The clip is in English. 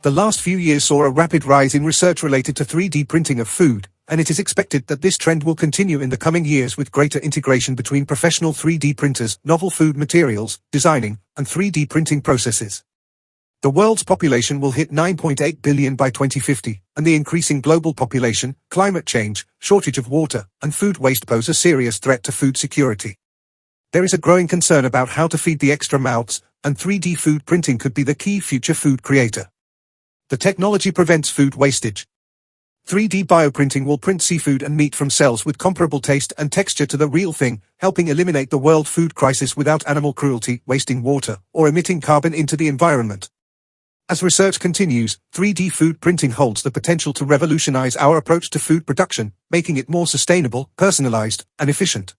The last few years saw a rapid rise in research related to 3D printing of food, and it is expected that this trend will continue in the coming years with greater integration between professional 3D printers, novel food materials, designing, and 3D printing processes. The world's population will hit 9.8 billion by 2050, and the increasing global population, climate change, shortage of water, and food waste pose a serious threat to food security. There is a growing concern about how to feed the extra mouths, and 3D food printing could be the key future food creator. The technology prevents food wastage. 3D bioprinting will print seafood and meat from cells with comparable taste and texture to the real thing, helping eliminate the world food crisis without animal cruelty, wasting water, or emitting carbon into the environment. As research continues, 3D food printing holds the potential to revolutionize our approach to food production, making it more sustainable, personalized, and efficient.